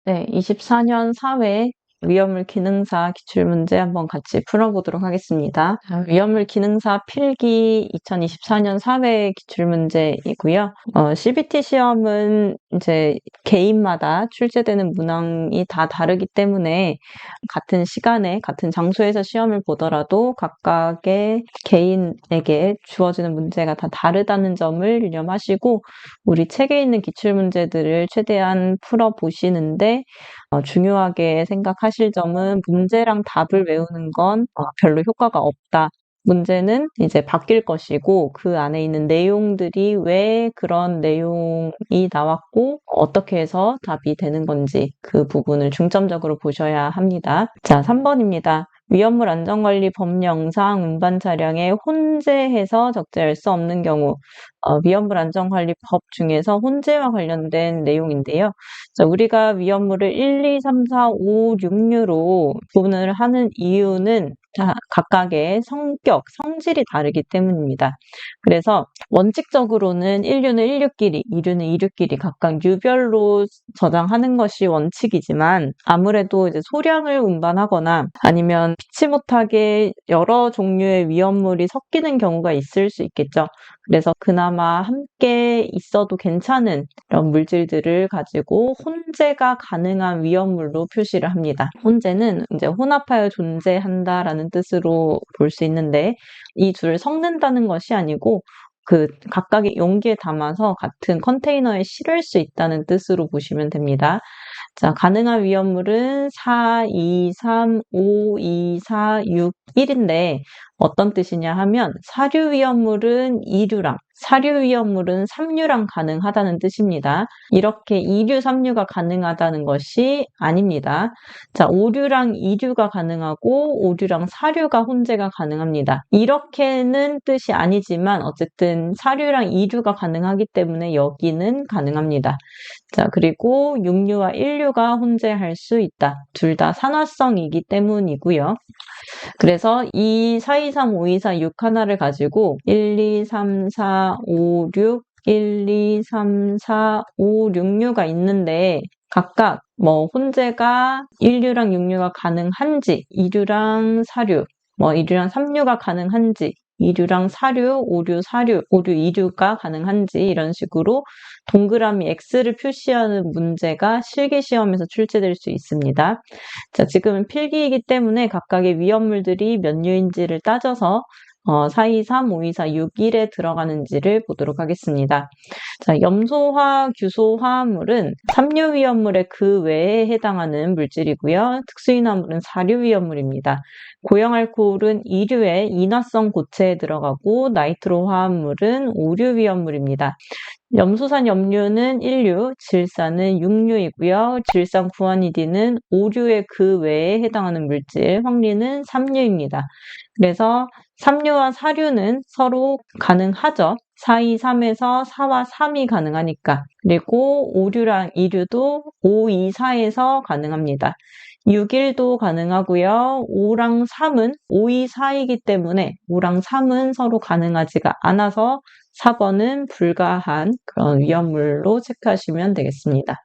네, 24년 사회 위험물 기능사 기출문제 한번 같이 풀어보도록 하겠습니다. 위험물 기능사 필기 2024년 사회 기출문제이고요. CBT 시험은 이제 개인마다 출제되는 문항이 다 다르기 때문에 같은 시간에 같은 장소에서 시험을 보더라도 각각의 개인에게 주어지는 문제가 다 다르다는 점을 유념하시고 우리 책에 있는 기출문제들을 최대한 풀어보시는데 중요하게 생각하실 점은 문제랑 답을 외우는 건 별로 효과가 없다. 문제는 이제 바뀔 것이고 그 안에 있는 내용들이 왜 그런 내용이 나왔고 어떻게 해서 답이 되는 건지 그 부분을 중점적으로 보셔야 합니다. 자, 3번입니다. 위험물 안전관리 법령상 운반 차량에 혼재해서 적재할 수 없는 경우 위험물 안전관리법 중에서 혼재와 관련된 내용인데요. 자, 우리가 위험물을 1, 2, 3, 4, 5, 6류로 구분을 하는 이유는 다 각각의 성격, 성질이 다르기 때문입니다. 그래서 원칙적으로는 1류는 1류끼리, 2류는 2류끼리 각각 류별로 저장하는 것이 원칙이지만 아무래도 이제 소량을 운반하거나 아니면 피치 못하게 여러 종류의 위험물이 섞이는 경우가 있을 수 있겠죠. 그래서 그나마 함께 있어도 괜찮은 이런 물질들을 가지고 혼재가 가능한 위험물로 표시를 합니다. 혼재는 이제 혼합하여 존재한다라는 뜻으로 볼 수 있는데 이 둘을 섞는다는 것이 아니고 그 각각의 용기에 담아서 같은 컨테이너에 실을 수 있다는 뜻으로 보시면 됩니다. 자, 가능한 위험물은 4, 2, 3, 5, 2, 4, 6, 1인데 어떤 뜻이냐 하면 사류 위험물은 2류랑 사류 위험물은 3류랑 가능하다는 뜻입니다. 이렇게 2류, 3류가 가능하다는 것이 아닙니다. 자, 5류랑 2류가 가능하고 5류랑 4류가 혼재가 가능합니다. 이렇게는 뜻이 아니지만 어쨌든 4류랑 2류가 가능하기 때문에 여기는 가능합니다. 자, 그리고 6류와 1류가 혼재할 수 있다. 둘 다 산화성이기 때문이고요. 그래서 이 4, 2, 3, 5, 2, 4, 6 하나를 가지고 1, 2, 3, 4, 5, 6, 1, 2, 3, 4, 5, 6류가 있는데 각각 혼재가 1류랑 6류가 가능한지 2류랑 4류, 2류랑 3류가 가능한지 2류랑 4류, 5류, 4류, 5류, 2류가 가능한지 이런 식으로 동그라미 X를 표시하는 문제가 실기시험에서 출제될 수 있습니다. 자, 지금은 필기이기 때문에 각각의 위험물들이 몇 류인지를 따져서 4, 2, 3, 5, 2, 4, 6, 1에 들어가는지를 보도록 하겠습니다. 자, 염소화, 규소 화합물은 3류 위험물의 그 외에 해당하는 물질이고요. 특수인화물은 4류 위험물입니다. 고형알코올은 2류의 인화성 고체에 들어가고 나이트로 화합물은 5류 위험물입니다. 염소산 염류는 1류, 질산은 6류이고요. 질산 구안이딘은 5류의 그 외에 해당하는 물질, 황리는 3류입니다. 그래서 3류와 4류는 서로 가능하죠. 4, 2, 3에서 4와 3이 가능하니까. 그리고 5류랑 2류도 5, 2, 4에서 가능합니다. 6, 1도 가능하고요. 5랑 3은 5, 2, 4이기 때문에 5랑 3은 서로 가능하지가 않아서 4번은 불가한 그런 위험물로 체크하시면 되겠습니다.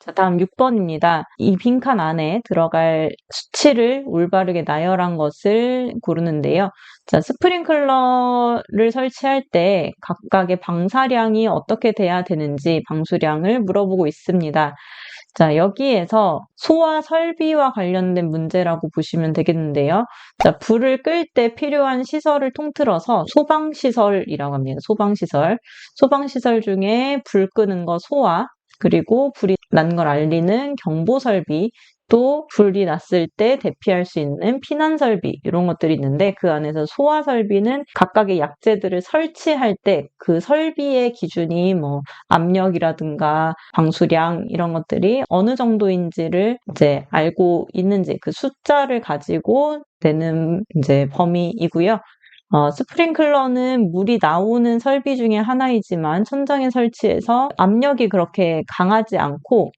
자, 다음 6번입니다. 이 빈칸 안에 들어갈 수치를 올바르게 나열한 것을 고르는데요. 자, 스프링클러를 설치할 때 각각의 방사량이 어떻게 돼야 되는지 방수량을 물어보고 있습니다. 자, 여기에서 소화 설비와 관련된 문제라고 보시면 되겠는데요. 자, 불을 끌 때 필요한 시설을 통틀어서 소방시설이라고 합니다. 소방시설. 소방시설 중에 불 끄는 거 소화, 그리고 불이 난 걸 알리는 경보설비, 또 불이 났을 때 대피할 수 있는 피난설비 이런 것들이 있는데 그 안에서 소화설비는 각각의 약재들을 설치할 때 그 설비의 기준이 압력이라든가 방수량 이런 것들이 어느 정도인지를 이제 알고 있는지 그 숫자를 가지고 내는 이제 범위이고요. 스프링클러는 물이 나오는 설비 중에 하나이지만 천장에 설치해서 압력이 그렇게 강하지 않고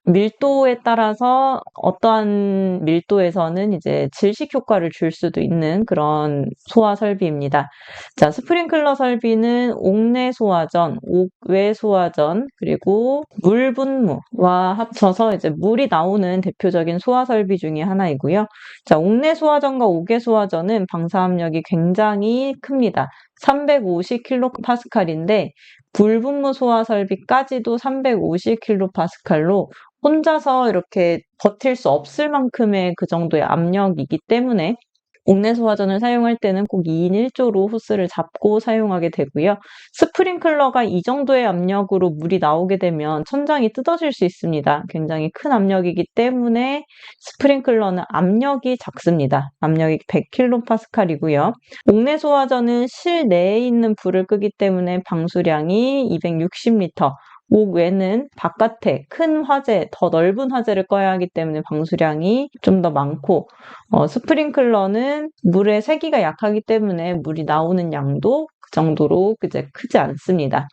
밀도에 따라서 어떠한 밀도에서는 이제 질식 효과를 줄 수도 있는 그런 소화 설비입니다. 자, 스프링클러 설비는 옥내 소화전, 옥외 소화전, 그리고 물 분무와 합쳐서 이제 물이 나오는 대표적인 소화 설비 중에 하나이고요. 자, 옥내 소화전과 옥외 소화전은 방사 압력이 굉장히 큽니다. 350kPa인데 불분무 소화 설비까지도 350kPa로 혼자서 이렇게 버틸 수 없을 만큼의 그 정도의 압력이기 때문에 옥내 소화전을 사용할 때는 꼭 2인 1조로 호스를 잡고 사용하게 되고요. 스프링클러가 이 정도의 압력으로 물이 나오게 되면 천장이 뜯어질 수 있습니다. 굉장히 큰 압력이기 때문에 스프링클러는 압력이 작습니다. 압력이 100kPa이고요. 옥내 소화전은 실내에 있는 불을 끄기 때문에 방수량이 260L, 옥외는 바깥에 큰 화재, 더 넓은 화재를 꺼야 하기 때문에 방수량이 좀 더 많고, 스프링클러는 물의 세기가 약하기 때문에 물이 나오는 양도 그 정도로 이제 크지 않습니다.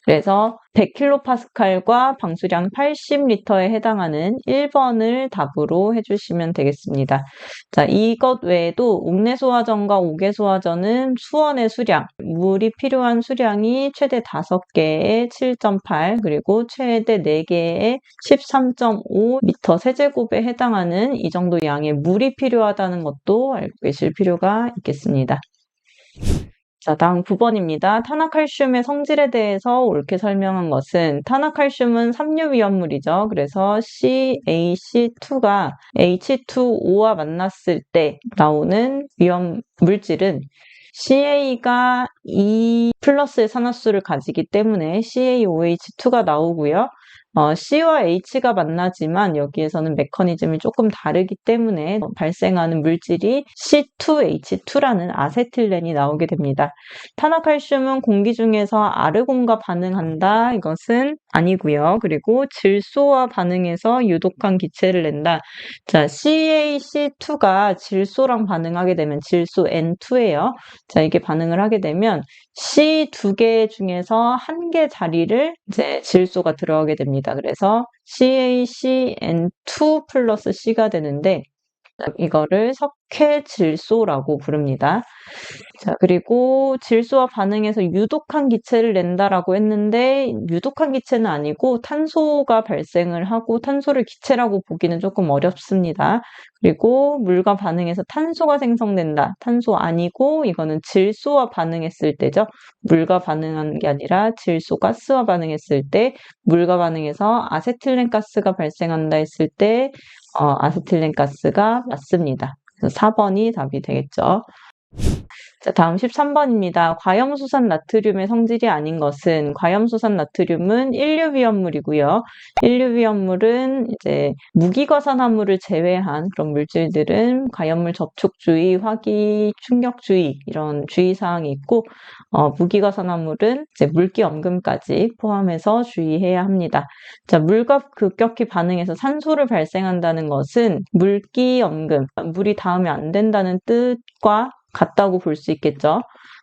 그래서 100kPa과 방수량 80L에 해당하는 1번을 답으로 해주시면 되겠습니다. 자, 이것 외에도 옥내 소화전과 옥외 소화전은 수원의 수량, 물이 필요한 수량이 최대 5개의 7.8, 그리고 최대 4개의 13.5m 세제곱에 해당하는 이 정도 양의 물이 필요하다는 것도 알고 계실 필요가 있겠습니다. 자, 다음 9번입니다. 탄화칼슘의 성질에 대해서 옳게 설명한 것은, 탄화칼슘은 삼류위험물이죠. 그래서 CaC2가 H2O와 만났을 때 나오는 위험 물질은 Ca가 2 플러스의 산화수를 가지기 때문에 CaOH2가 나오고요. C와 H가 만나지만 여기에서는 메커니즘이 조금 다르기 때문에 발생하는 물질이 C2H2라는 아세틸렌이 나오게 됩니다. 탄화칼슘은 공기 중에서 아르곤과 반응한다. 이것은 아니고요. 그리고 질소와 반응해서 유독한 기체를 낸다. 자, CaC2가 질소랑 반응하게 되면 질소 N2예요. 자, 이게 반응을 하게 되면 C 2개 중에서 1개 자리를 이제 질소가 들어가게 됩니다. 그래서 CaCN2 플러스 C가 되는데 이거를 석회질소라고 부릅니다. 자, 그리고 질소와 반응해서 유독한 기체를 낸다라고 했는데 유독한 기체는 아니고 탄소가 발생을 하고 탄소를 기체라고 보기는 조금 어렵습니다. 그리고 물과 반응해서 탄소가 생성된다. 탄소 아니고 이거는 질소와 반응했을 때죠. 물과 반응한 게 아니라 질소 가스와 반응했을 때 물과 반응해서 아세틸렌 가스가 발생한다 했을 때 아세틸렌 가스가 맞습니다. 그래서 4번이 답이 되겠죠. 자, 다음 13번입니다. 과염수산 나트륨의 성질이 아닌 것은, 과염수산 나트륨은 인류위험물이고요. 인류위험물은 이제 무기과산화물을 제외한 그런 물질들은 과염물 접촉주의, 화기 충격주의 이런 주의사항이 있고, 무기과산화물은 이제 물기엄금까지 포함해서 주의해야 합니다. 자, 물과 급격히 반응해서 산소를 발생한다는 것은 물기엄금, 물이 닿으면 안 된다는 뜻과 같다고 볼 수 있겠죠.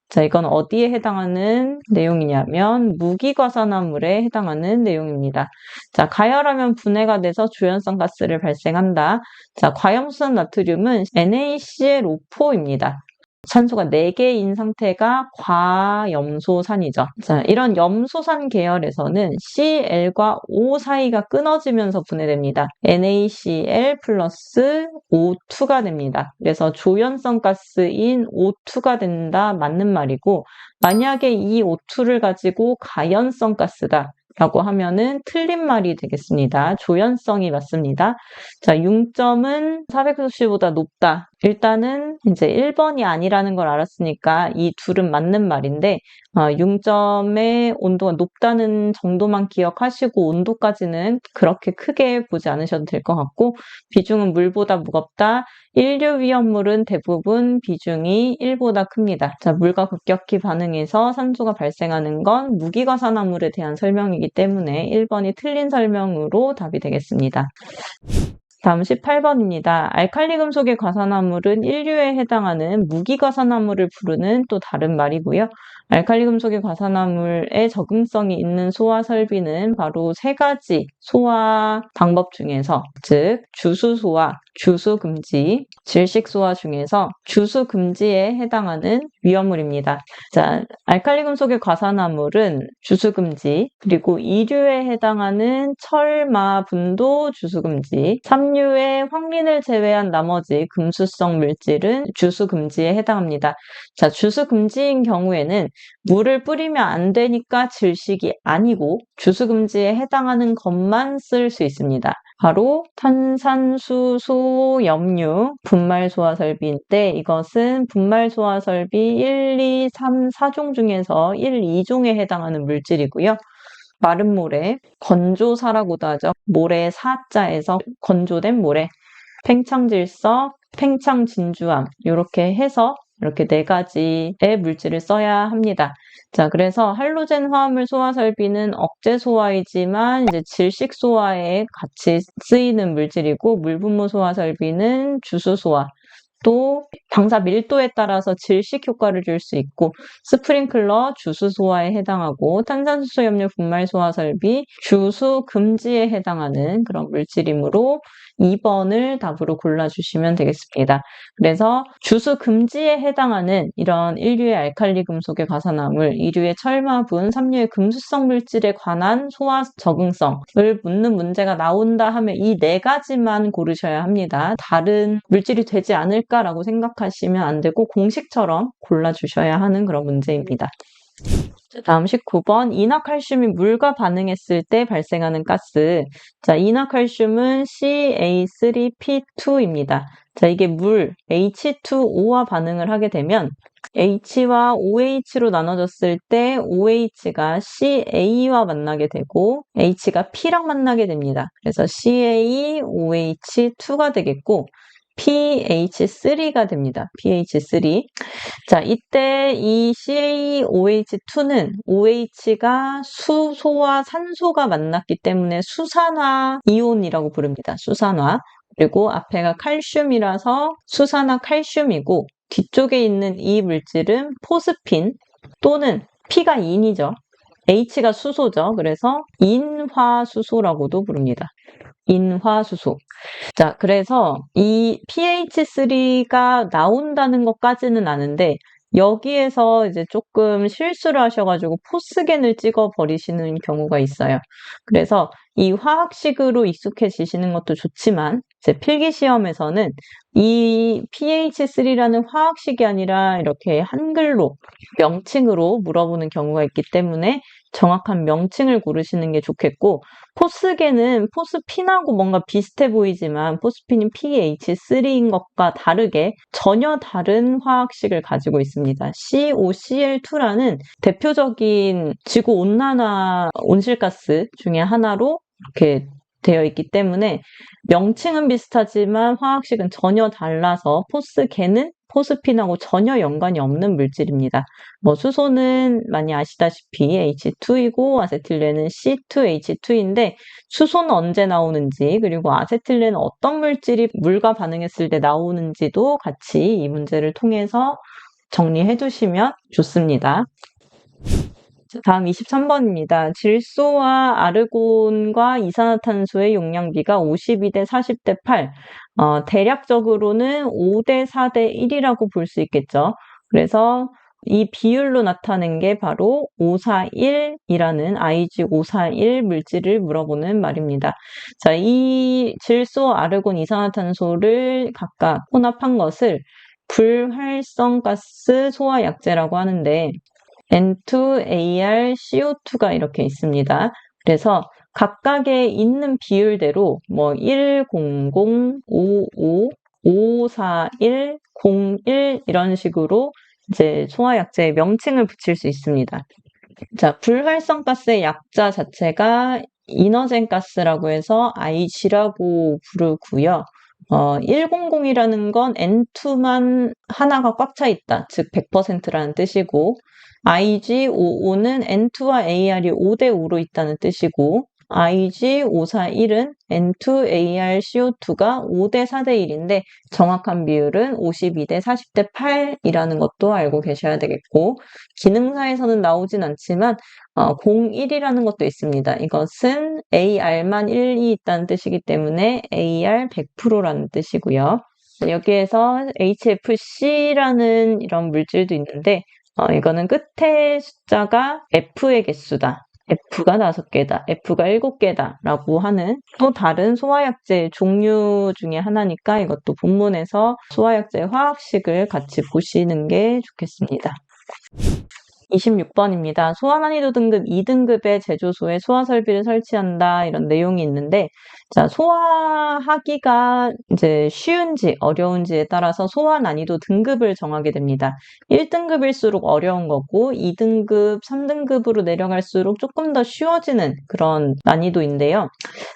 자, 이건 어디에 해당하는 내용이냐면 무기과산화물에 해당하는 내용입니다. 자, 가열하면 분해가 돼서 조연성 가스를 발생한다. 자, 과염수산 나트륨은 NaClO4입니다. 산소가 4개인 상태가 과염소산이죠. 자, 이런 염소산 계열에서는 Cl과 O 사이가 끊어지면서 분해됩니다. NaCl 플러스 O2가 됩니다. 그래서 조연성 가스인 O2가 된다 맞는 말이고, 만약에 이 O2를 가지고 가연성 가스다 라고 하면은 틀린 말이 되겠습니다. 조연성이 맞습니다. 자, 융점은 400도씨보다 높다. 일단은 이제 1번이 아니라는 걸 알았으니까 이 둘은 맞는 말인데, 융점의 온도가 높다는 정도만 기억하시고 온도까지는 그렇게 크게 보지 않으셔도 될 것 같고, 비중은 물보다 무겁다. 인류위험물은 대부분 비중이 1보다 큽니다. 자, 물과 급격히 반응해서 산소가 발생하는 건 무기과산화물에 대한 설명이기 때문에 1번이 틀린 설명으로 답이 되겠습니다. 다음 18번입니다. 알칼리 금속의 과산화물은 인류에 해당하는 무기과산화물을 부르는 또 다른 말이고요. 알칼리 금속의 과산화물에 적응성이 있는 소화 설비는 바로 세 가지 소화 방법 중에서, 즉 주수소화, 주수금지, 질식소화 중에서 주수금지에 해당하는 위험물입니다. 자, 알칼리 금속의 과산화물은 주수금지, 그리고 이류에 해당하는 철, 마, 분도 주수금지, 삼류의 황린을 제외한 나머지 금수성 물질은 주수금지에 해당합니다. 자, 주수금지인 경우에는 물을 뿌리면 안 되니까 질식이 아니고 주수금지에 해당하는 것만 쓸 수 있습니다. 바로 탄산수소염류 분말소화설비인데 이것은 분말소화설비 1, 2, 3, 4종 중에서 1, 2종에 해당하는 물질이고요. 마른 모래, 건조사라고도 하죠. 모래 사자에서 건조된 모래, 팽창질석, 팽창진주암 이렇게 해서 이렇게 네 가지의 물질을 써야 합니다. 자, 그래서 할로젠 화합물 소화 설비는 억제 소화이지만 이제 질식 소화에 같이 쓰이는 물질이고 물분무 소화 설비는 주수 소화. 또 방사 밀도에 따라서 질식 효과를 줄 수 있고 스프링클러 주수 소화에 해당하고 탄산수소 염료 분말 소화 설비 주수 금지에 해당하는 그런 물질이므로 2번을 답으로 골라주시면 되겠습니다. 그래서 주수 금지에 해당하는 이런 1류의 알칼리 금속의 과산화물, 2류의 철마분, 3류의 금수성 물질에 관한 소화 적응성을 묻는 문제가 나온다 하면 이 네 가지만 고르셔야 합니다. 다른 물질이 되지 않을까라고 생각하시면 안 되고 공식처럼 골라주셔야 하는 그런 문제입니다. 다음 19번 이나칼슘이 물과 반응했을 때 발생하는 가스. 자, 이나칼슘은 CA3P2입니다. 자, 이게 물 H2O와 반응을 하게 되면 H와 OH로 나눠졌을 때 OH가 CA와 만나게 되고 H가 P랑 만나게 됩니다. 그래서 CaOH2가 되겠고 pH3가 됩니다. pH3. 자, 이때 이 CaOH2는 OH가 수소와 산소가 만났기 때문에 수산화 이온이라고 부릅니다. 수산화. 그리고 앞에가 칼슘이라서 수산화 칼슘이고 뒤쪽에 있는 이 물질은 포스핀 또는 P가 인이죠. H가 수소죠. 그래서 인화수소라고도 부릅니다. 인화수소. 자, 그래서 이 pH3가 나온다는 것까지는 아는데 여기에서 이제 조금 실수를 하셔가지고 포스겐을 찍어 버리시는 경우가 있어요. 그래서 이 화학식으로 익숙해지시는 것도 좋지만 제 필기 시험에서는 이 pH3라는 화학식이 아니라 이렇게 한글로 명칭으로 물어보는 경우가 있기 때문에 정확한 명칭을 고르시는 게 좋겠고 포스겐은 포스핀하고 뭔가 비슷해 보이지만 포스핀은 pH3인 것과 다르게 전혀 다른 화학식을 가지고 있습니다. COCl2라는 대표적인 지구온난화 온실가스 중에 하나로 이렇게 되어 있기 때문에 명칭은 비슷하지만 화학식은 전혀 달라서 포스겐은 포스핀하고 전혀 연관이 없는 물질입니다. 뭐 수소는 많이 아시다시피 H2이고 아세틸렌은 C2H2인데 수소는 언제 나오는지 그리고 아세틸렌은 어떤 물질이 물과 반응했을 때 나오는지도 같이 이 문제를 통해서 정리해 두시면 좋습니다. 다음 23번입니다. 질소와 아르곤과 이산화탄소의 용량비가 52대 40대 8. 대략적으로는 5대 4대 1이라고 볼 수 있겠죠. 그래서 이 비율로 나타낸 게 바로 541이라는 IG541 물질을 물어보는 말입니다. 자, 이 질소, 아르곤, 이산화탄소를 각각 혼합한 것을 불활성가스 소화약제라고 하는데 N2ArCO2가 이렇게 있습니다. 그래서 각각의 있는 비율대로 뭐 100, 55, 541, 01 이런 식으로 이제 소화약제의 명칭을 붙일 수 있습니다. 자, 불활성가스의 약자 자체가 이너젠 가스라고 해서 Ig라고 부르고요. 100이라는 건 N2만 하나가 꽉 차 있다. 즉 100%라는 뜻이고 IG55는 N2와 AR이 5대 5로 있다는 뜻이고 IG541은 N2ArCO2가 5대 4대 1인데 정확한 비율은 52대 40대 8이라는 것도 알고 계셔야 되겠고, 기능사에서는 나오진 않지만 01이라는 것도 있습니다. 이것은 AR만 1이 있다는 뜻이기 때문에 AR 100%라는 뜻이고요. 여기에서 HFC라는 이런 물질도 있는데 이거는 끝에 숫자가 F의 개수다. F가 5개다, F가 7개다 라고 하는 또 다른 소화약제 종류 중에 하나니까 이것도 본문에서 소화약제 화학식을 같이 보시는 게 좋겠습니다. 26번입니다. 소화 난이도 등급 2등급의 제조소에 소화 설비를 설치한다, 이런 내용이 있는데, 자, 소화하기가 이제 쉬운지 어려운지에 따라서 소화 난이도 등급을 정하게 됩니다. 1등급일수록 어려운 거고 2등급, 3등급으로 내려갈수록 조금 더 쉬워지는 그런 난이도인데요.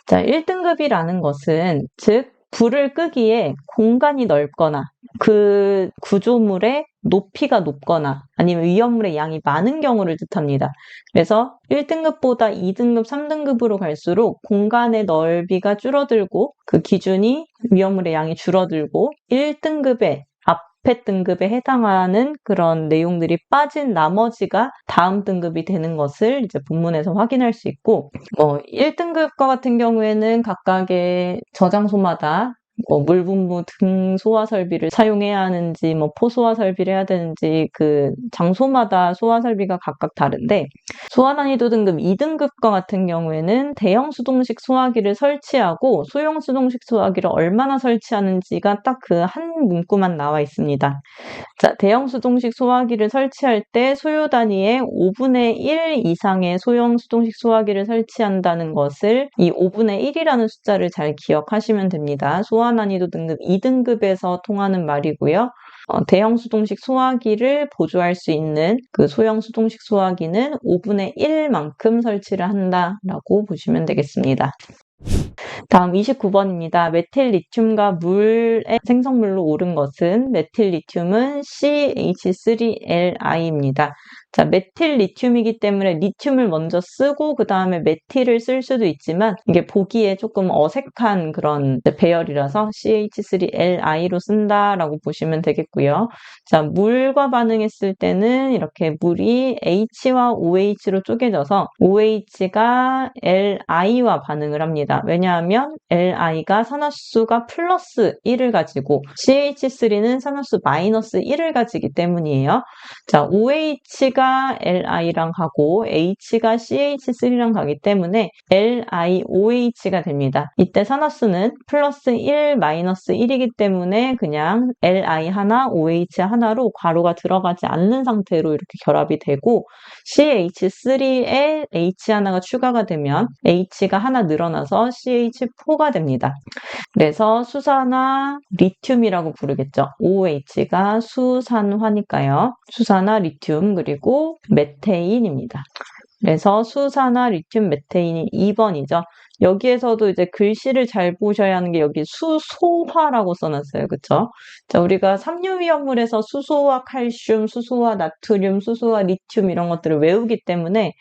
자, 1등급이라는 것은 즉 불을 끄기에 공간이 넓거나 그 구조물의 높이가 높거나 아니면 위험물의 양이 많은 경우를 뜻합니다. 그래서 1등급보다 2등급, 3등급으로 갈수록 공간의 넓이가 줄어들고 그 기준이 위험물의 양이 줄어들고 1등급의 앞에 등급에 해당하는 그런 내용들이 빠진 나머지가 다음 등급이 되는 것을 이제 본문에서 확인할 수 있고, 1등급과 같은 경우에는 각각의 저장소마다 물분무 등 소화 설비를 사용해야 하는지, 포소화 설비를 해야 되는지 그 장소마다 소화 설비가 각각 다른데, 소화 난이도 등급 2등급과 같은 경우에는 대형 수동식 소화기를 설치하고 소형 수동식 소화기를 얼마나 설치하는지가 딱 그 한 문구만 나와 있습니다. 자, 대형 수동식 소화기를 설치할 때 소요 단위의 5분의 1 이상의 소형 수동식 소화기를 설치한다는 것을 이 5분의 1이라는 숫자를 잘 기억하시면 됩니다. 소화 난이도 등급 2등급에서 통하는 말이고요. 대형 수동식 소화기를 보조할 수 있는 그 소형 수동식 소화기는 5분의 1만큼 설치를 한다라고 보시면 되겠습니다. 다음 29번입니다. 메틸 리튬과 물의 생성물로 오른 것은 메틸 리튬은 CH3Li입니다. 자, 메틸 리튬이기 때문에 리튬을 먼저 쓰고 그 다음에 메틸을 쓸 수도 있지만 이게 보기에 조금 어색한 그런 배열이라서 CH3Li로 쓴다라고 보시면 되겠고요. 자, 물과 반응했을 때는 이렇게 물이 H와 OH로 쪼개져서 OH가 Li와 반응을 합니다. 왜냐하면 Li가 산화수가 플러스 1을 가지고 CH3는 산화수 마이너스 1을 가지기 때문이에요. 자, OH가 Li랑 가고 H가 CH3랑 가기 때문에 LiOH가 됩니다. 이때 산화수는 플러스 1, 마이너스 1이기 때문에 그냥 Li 하나, OH 하나로 괄호가 들어가지 않는 상태로 이렇게 결합이 되고, CH3에 H 하나가 추가가 되면 H가 하나 늘어나서 CH4가 됩니다. 그래서 수산화 리튬이라고 부르겠죠. OH가 수산화니까요. 수산화 리튬 그리고 메테인입니다. 그래서 수산화 리튬 메테인이 2번이죠. 여기에서도 이제 글씨를 잘 보셔야 하는 게 여기 수소화라고 써놨어요. 그쵸? 자, 우리가 삼류 위험물에서 수소와 칼슘, 수소와 나트륨, 수소와 리튬 이런 것들을 외우기 때문에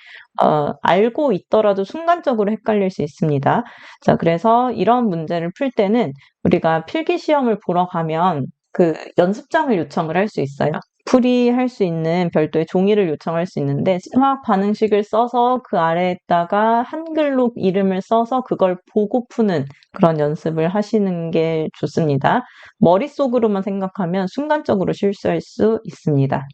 알고 있더라도 순간적으로 헷갈릴 수 있습니다. 자, 그래서 이런 문제를 풀 때는 우리가 필기시험을 보러 가면 그 연습장을 요청을 할 수 있어요. 풀이할 수 있는 별도의 종이를 요청할 수 있는데 화학 반응식을 써서 그 아래에다가 한글로 이름을 써서 그걸 보고 푸는 그런 연습을 하시는 게 좋습니다. 머릿속으로만 생각하면 순간적으로 실수할 수 있습니다.